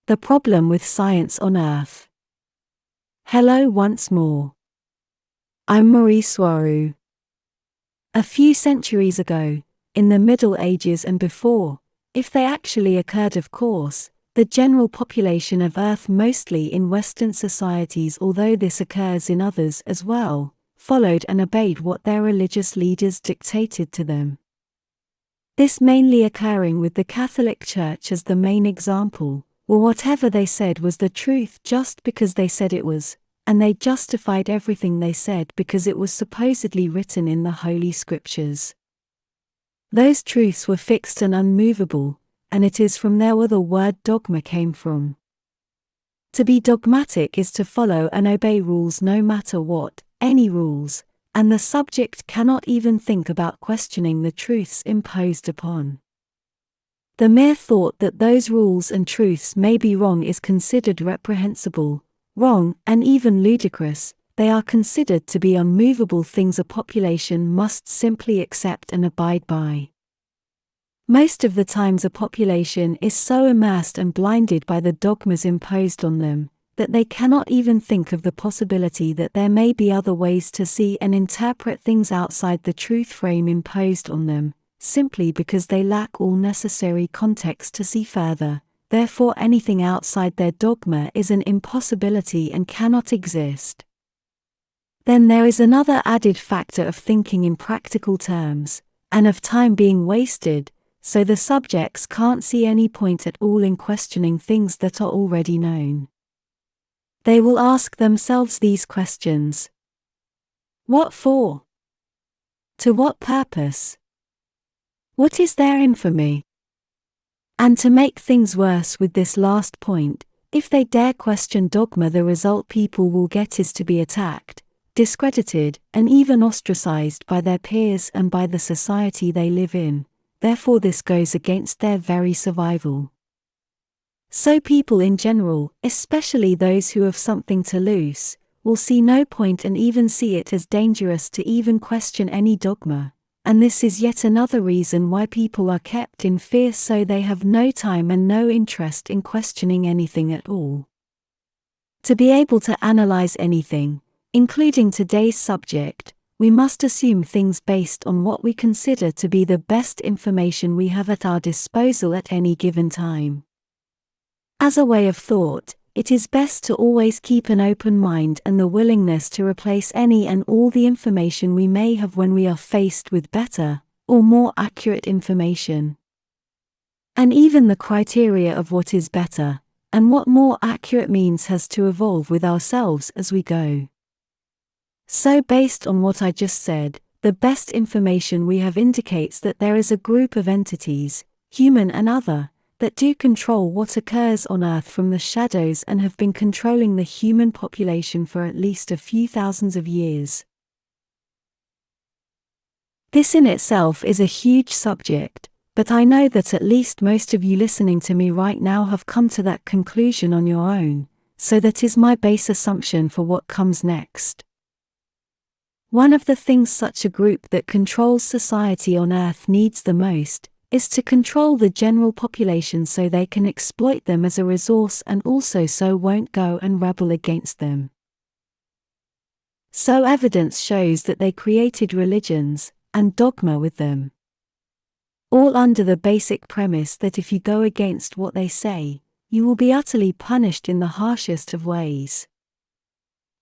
The problem with science on Earth. Hello once more. I'm Mari Swaruu. A few centuries ago, in the Middle Ages and before, if they actually occurred of course, the general population of Earth, mostly in Western societies, although this occurs in others as well, followed and obeyed what their religious leaders dictated to them. This mainly occurring with the Catholic Church as the main example, or whatever they said was the truth just because they said it was, and they justified everything they said because it was supposedly written in the Holy Scriptures. Those truths were fixed and unmovable, and it is from there where the word dogma came from. To be dogmatic is to follow and obey rules no matter what, any rules, and the subject cannot even think about questioning the truths imposed upon. The mere thought that those rules and truths may be wrong is considered reprehensible, wrong, and even ludicrous. They are considered to be unmovable things a population must simply accept and abide by. Most of the times a population is so immersed and blinded by the dogmas imposed on them, that they cannot even think of the possibility that there may be other ways to see and interpret things outside the truth frame imposed on them, simply because they lack all necessary context to see further. Therefore anything outside their dogma is an impossibility and cannot exist. Then there is another added factor of thinking in practical terms, and of time being wasted, so the subjects can't see any point at all in questioning things that are already known. They will ask themselves these questions. What for? To what purpose? What is therein for me? And to make things worse with this last point, if they dare question dogma, the result people will get is to be attacked, discredited, and even ostracized by their peers and by the society they live in. Therefore this goes against their very survival. So people in general, especially those who have something to lose, will see no point and even see it as dangerous to even question any dogma. And this is yet another reason why people are kept in fear, so they have no time and no interest in questioning anything at all. To be able to analyze anything, including today's subject, we must assume things based on what we consider to be the best information we have at our disposal at any given time. As a way of thought, it is best to always keep an open mind and the willingness to replace any and all the information we may have when we are faced with better, or more accurate information. And even the criteria of what is better, and what more accurate means has to evolve with ourselves as we go. So based on what I just said, the best information we have indicates that there is a group of entities, human and other, that do control what occurs on Earth from the shadows and have been controlling the human population for at least a few thousands of years. This in itself is a huge subject, but I know that at least most of you listening to me right now have come to that conclusion on your own, so that is my base assumption for what comes next. One of the things such a group that controls society on Earth needs the most is to control the general population so they can exploit them as a resource and also so won't go and rebel against them. So evidence shows that they created religions and dogma with them. All under the basic premise that if you go against what they say, you will be utterly punished in the harshest of ways.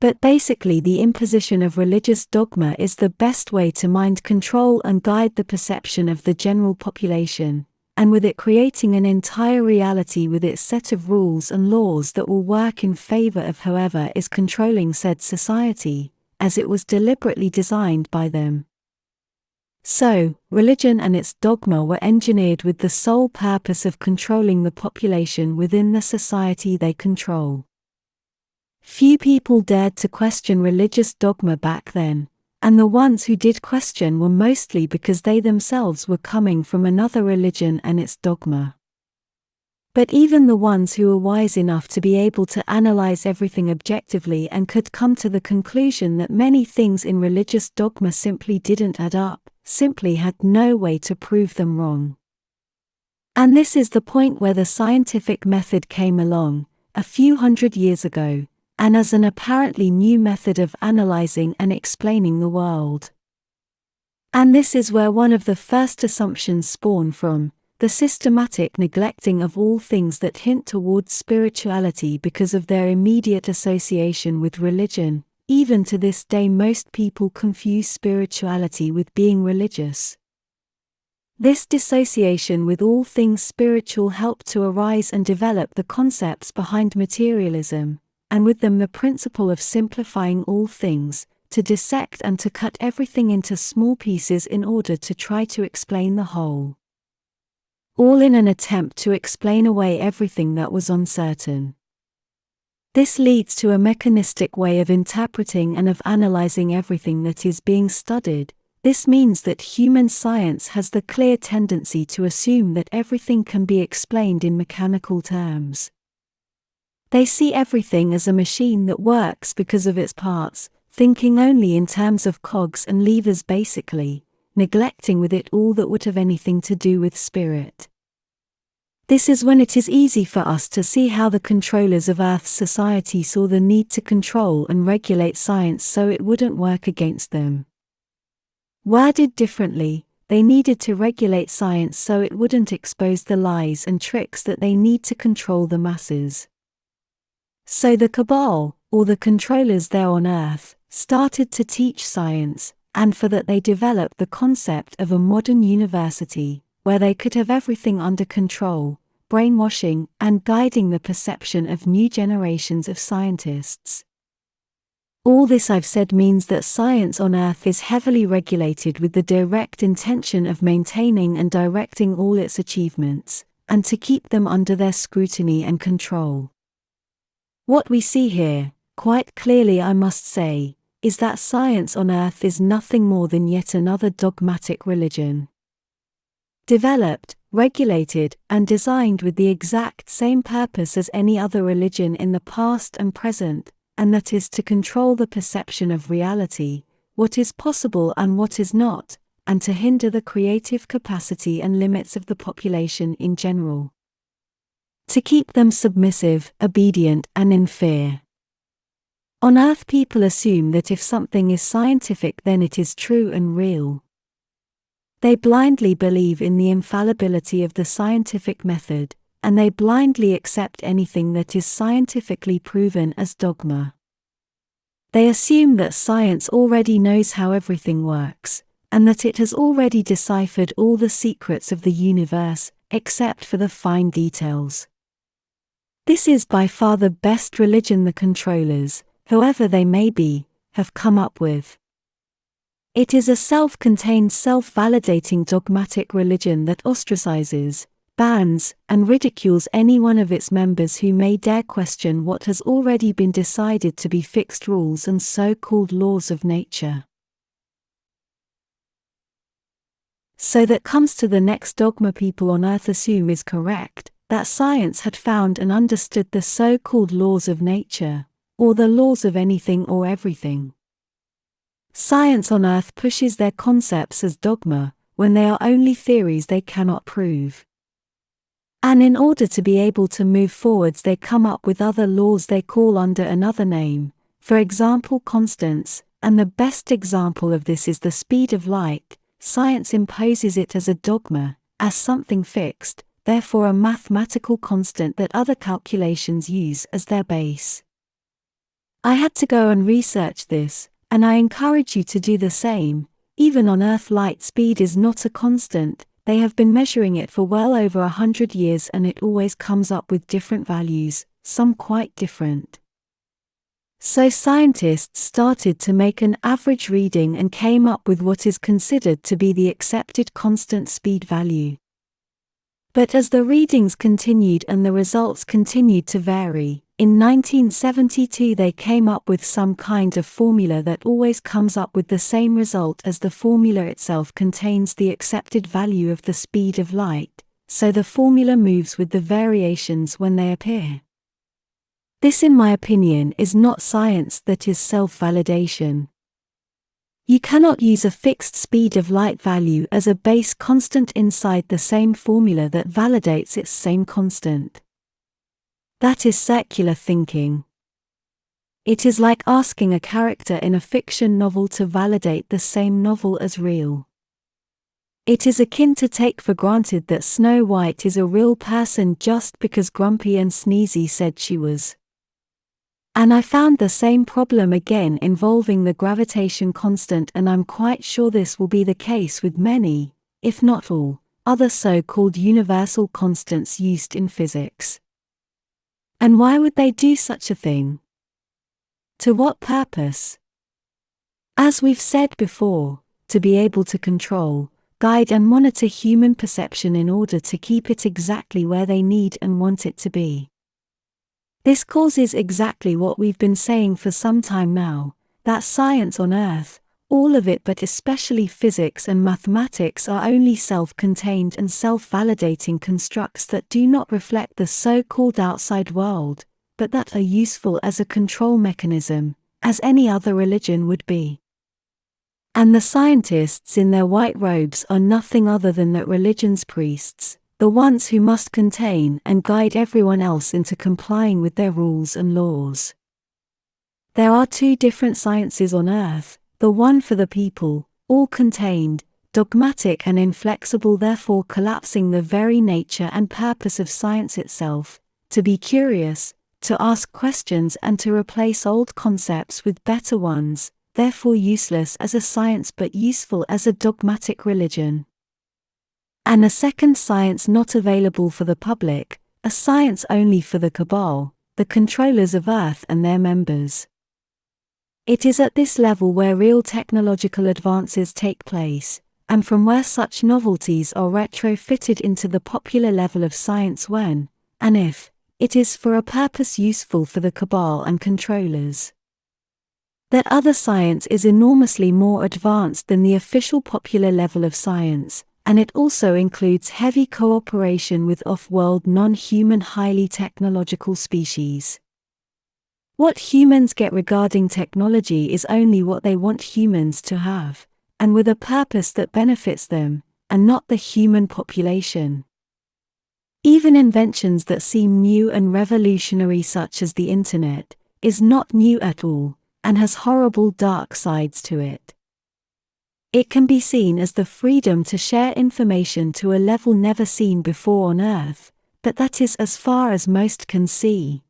But basically the imposition of religious dogma is the best way to mind control and guide the perception of the general population, and with it creating an entire reality with its set of rules and laws that will work in favor of whoever is controlling said society, as it was deliberately designed by them. So, religion and its dogma were engineered with the sole purpose of controlling the population within the society they control. Few people dared to question religious dogma back then, and the ones who did question were mostly because they themselves were coming from another religion and its dogma. But even the ones who were wise enough to be able to analyze everything objectively and could come to the conclusion that many things in religious dogma simply didn't add up, simply had no way to prove them wrong. And this is the point where the scientific method came along, a few hundred years ago, and as an apparently new method of analyzing and explaining the world. And this is where one of the first assumptions spawn from, the systematic neglecting of all things that hint towards spirituality because of their immediate association with religion. Even to this day most people confuse spirituality with being religious. This dissociation with all things spiritual helped to arise and develop the concepts behind materialism, and with them the principle of simplifying all things, to dissect and to cut everything into small pieces in order to try to explain the whole. All in an attempt to explain away everything that was uncertain. This leads to a mechanistic way of interpreting and of analyzing everything that is being studied. This means that human science has the clear tendency to assume that everything can be explained in mechanical terms. They see everything as a machine that works because of its parts, thinking only in terms of cogs and levers basically, neglecting with it all that would have anything to do with spirit. This is when it is easy for us to see how the controllers of Earth's society saw the need to control and regulate science so it wouldn't work against them. Worded differently, they needed to regulate science so it wouldn't expose the lies and tricks that they need to control the masses. So the cabal, or the controllers there on Earth, started to teach science, and for that they developed the concept of a modern university, where they could have everything under control, brainwashing and guiding the perception of new generations of scientists. All this I've said means that science on Earth is heavily regulated with the direct intention of maintaining and directing all its achievements, and to keep them under their scrutiny and control. What we see here, quite clearly I must say, is that science on Earth is nothing more than yet another dogmatic religion. Developed, regulated, and designed with the exact same purpose as any other religion in the past and present, and that is to control the perception of reality, what is possible and what is not, and to hinder the creative capacity and limits of the population in general. To keep them submissive, obedient, and in fear. On Earth people assume that if something is scientific then it is true and real. They blindly believe in the infallibility of the scientific method, and they blindly accept anything that is scientifically proven as dogma. They assume that science already knows how everything works, and that it has already deciphered all the secrets of the universe, except for the fine details. This is by far the best religion the controllers, whoever they may be, have come up with. It is a self-contained, self-validating dogmatic religion that ostracizes, bans, and ridicules any one of its members who may dare question what has already been decided to be fixed rules and so-called laws of nature. So that comes to the next dogma people on Earth assume is correct, that science had found and understood the so-called laws of nature, or the laws of anything or everything. Science on Earth pushes their concepts as dogma, when they are only theories they cannot prove. And in order to be able to move forwards they come up with other laws they call under another name, for example constants, and the best example of this is the speed of light. Science imposes it as a dogma, as something fixed, therefore a mathematical constant that other calculations use as their base. I had to go and research this, and I encourage you to do the same. Even on Earth light speed is not a constant, they have been measuring it for well over 100 years and it always comes up with different values, some quite different. So scientists started to make an average reading and came up with what is considered to be the accepted constant speed value. But as the readings continued and the results continued to vary, in 1972 they came up with some kind of formula that always comes up with the same result as the formula itself contains the accepted value of the speed of light, so the formula moves with the variations when they appear. This in my opinion is not science, that is self-validation. You cannot use a fixed speed of light value as a base constant inside the same formula that validates its same constant. That is circular thinking. It is like asking a character in a fiction novel to validate the same novel as real. It is akin to take for granted that Snow White is a real person just because Grumpy and Sneezy said she was. And I found the same problem again involving the gravitation constant, and I'm quite sure this will be the case with many, if not all, other so-called universal constants used in physics. And why would they do such a thing? To what purpose? As we've said before, to be able to control, guide and monitor human perception in order to keep it exactly where they need and want it to be. This causes exactly what we've been saying for some time now, that science on Earth, all of it but especially physics and mathematics, are only self-contained and self-validating constructs that do not reflect the so-called outside world, but that are useful as a control mechanism, as any other religion would be. And the scientists in their white robes are nothing other than that religion's priests, the ones who must contain and guide everyone else into complying with their rules and laws. There are two different sciences on Earth, the one for the people, all contained, dogmatic and inflexible, therefore collapsing the very nature and purpose of science itself, to be curious, to ask questions and to replace old concepts with better ones, therefore useless as a science but useful as a dogmatic religion. And a second science not available for the public, a science only for the cabal, the controllers of Earth and their members. It is at this level where real technological advances take place, and from where such novelties are retrofitted into the popular level of science when, and if, it is for a purpose useful for the cabal and controllers. That other science is enormously more advanced than the official popular level of science, and it also includes heavy cooperation with off-world non-human highly technological species. What humans get regarding technology is only what they want humans to have, and with a purpose that benefits them, and not the human population. Even inventions that seem new and revolutionary, such as the Internet, is not new at all, and has horrible dark sides to it. It can be seen as the freedom to share information to a level never seen before on Earth, but that is as far as most can see.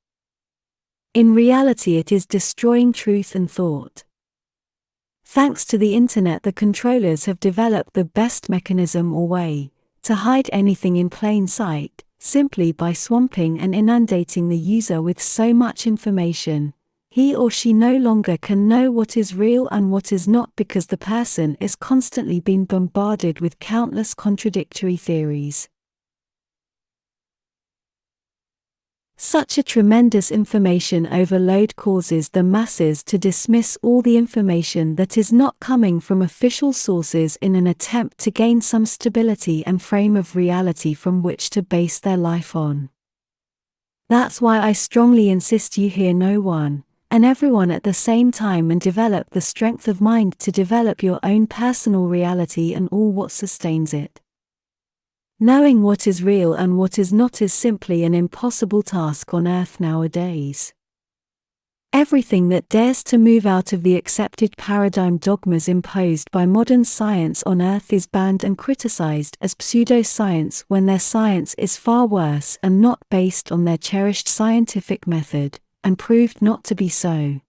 In reality, it is destroying truth and thought. Thanks to the Internet, the controllers have developed the best mechanism or way to hide anything in plain sight, simply by swamping and inundating the user with so much information. He or she no longer can know what is real and what is not, because the person is constantly being bombarded with countless contradictory theories. Such a tremendous information overload causes the masses to dismiss all the information that is not coming from official sources in an attempt to gain some stability and frame of reality from which to base their life on. That's why I strongly insist you hear no one and everyone at the same time, and develop the strength of mind to develop your own personal reality and all what sustains it. Knowing what is real and what is not is simply an impossible task on Earth nowadays. Everything that dares to move out of the accepted paradigm dogmas imposed by modern science on Earth is banned and criticized as pseudoscience, when their science is far worse and not based on their cherished scientific method, and proved not to be so.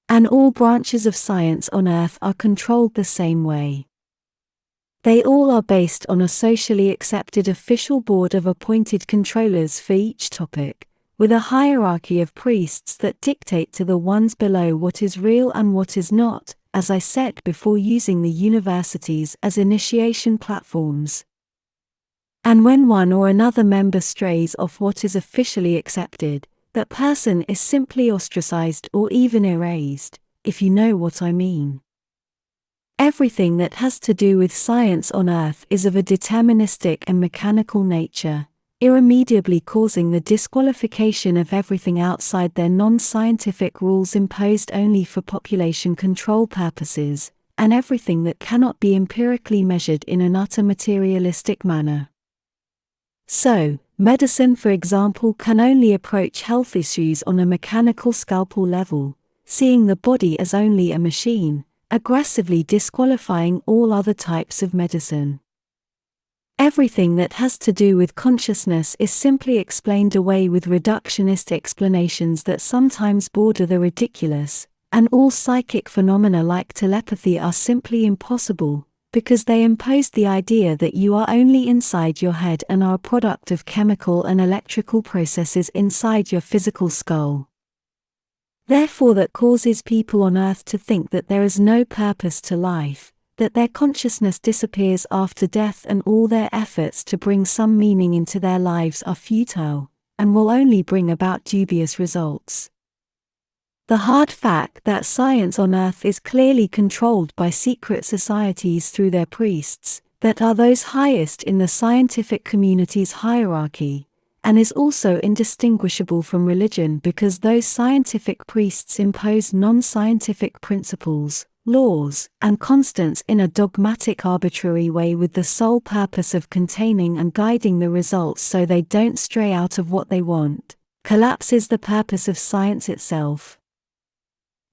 And all branches of science on Earth are controlled the same way. They all are based on a socially accepted official board of appointed controllers for each topic, with a hierarchy of priests that dictate to the ones below what is real and what is not, as I said before, using the universities as initiation platforms. And when one or another member strays off what is officially accepted, that person is simply ostracized or even erased, if you know what I mean. Everything that has to do with science on Earth is of a deterministic and mechanical nature, irremediably causing the disqualification of everything outside their non-scientific rules imposed only for population control purposes, and everything that cannot be empirically measured in an utter materialistic manner. So, medicine, for example, can only approach health issues on a mechanical scalpel level, seeing the body as only a machine, aggressively disqualifying all other types of medicine. Everything that has to do with consciousness is simply explained away with reductionist explanations that sometimes border the ridiculous, and all psychic phenomena like telepathy are simply impossible, because they impose the idea that you are only inside your head and are a product of chemical and electrical processes inside your physical skull. Therefore, that causes people on Earth to think that there is no purpose to life, that their consciousness disappears after death, and all their efforts to bring some meaning into their lives are futile, and will only bring about dubious results. The hard fact that science on Earth is clearly controlled by secret societies through their priests, that are those highest in the scientific community's hierarchy, and is also indistinguishable from religion because those scientific priests impose non-scientific principles, laws, and constants in a dogmatic, arbitrary way with the sole purpose of containing and guiding the results so they don't stray out of what they want, collapses the purpose of science itself.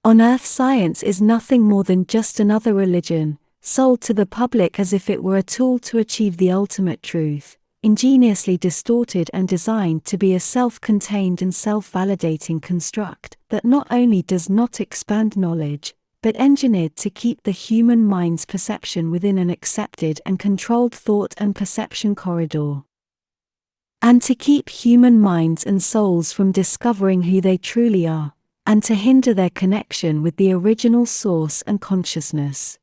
On Earth, science is nothing more than just another religion, sold to the public as if it were a tool to achieve the ultimate truth, ingeniously distorted and designed to be a self-contained and self-validating construct that not only does not expand knowledge, but engineered to keep the human mind's perception within an accepted and controlled thought and perception corridor. And to keep human minds and souls from discovering who they truly are, and to hinder their connection with the original source and consciousness.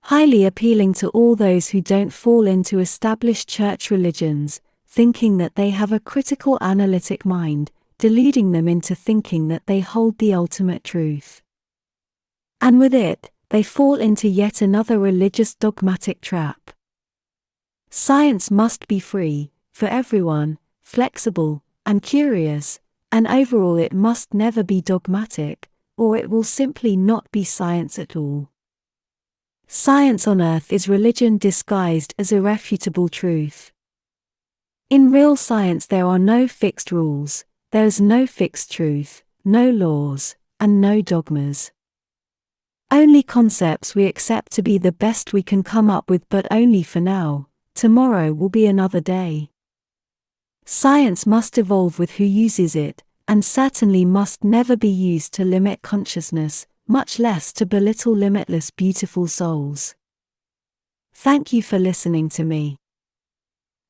Highly appealing to all those who don't fall into established church religions, thinking that they have a critical analytic mind, deluding them into thinking that they hold the ultimate truth. And with it, they fall into yet another religious dogmatic trap. Science must be free, for everyone, flexible, and curious, and overall it must never be dogmatic, or it will simply not be science at all. Science on Earth is religion disguised as irrefutable truth. In real science there are no fixed rules, there is no fixed truth, no laws, and no dogmas. Only concepts we accept to be the best we can come up with, but only for now. Tomorrow will be another day. Science must evolve with who uses it, and certainly must never be used to limit consciousness, much less to belittle limitless beautiful souls. Thank you for listening to me.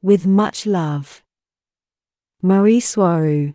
With much love. Mari Swaruu.